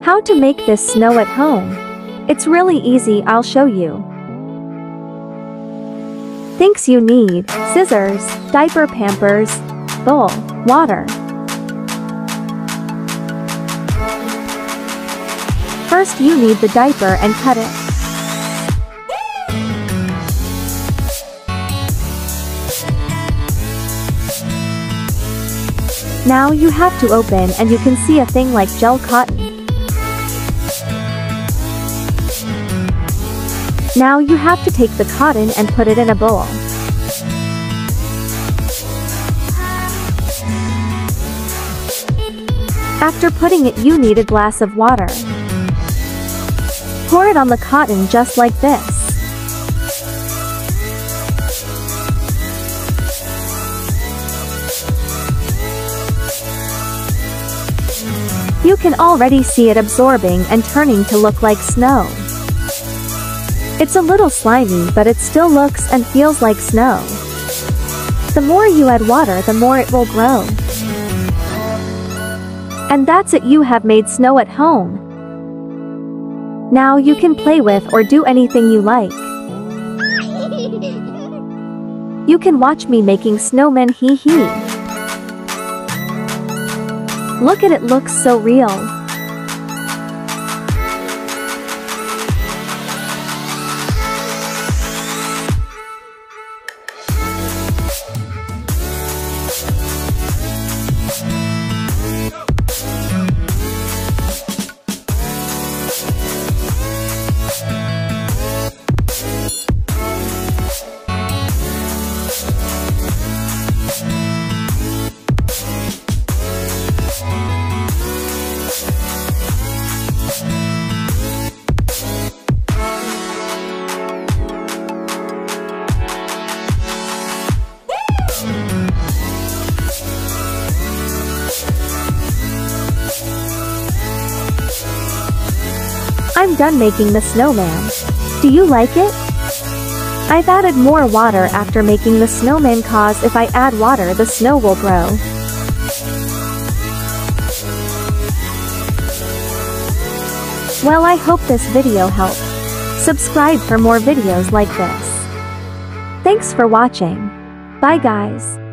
How to make this snow at home? It's really easy, I'll show you. Things you need: scissors, diaper pampers, bowl, water. First you need the diaper and cut it. Now you have to open and you can see a thing like gel cotton. Now you have to take the cotton and put it in a bowl. After putting it, you need a glass of water. Pour it on the cotton just like this. You can already see it absorbing and turning to look like snow. It's a little slimy, but it still looks and feels like snow. The more you add water, the more it will grow. And that's it, you have made snow at home. Now you can play with or do anything you like. You can watch me making snowmen, hee hee. Look at it, looks so real. I'm done making the snowman. Do you like it? I've added more water after making the snowman, cause if I add water the snow will grow. Well, I hope this video helped. Subscribe for more videos like this. Thanks for watching. Bye guys.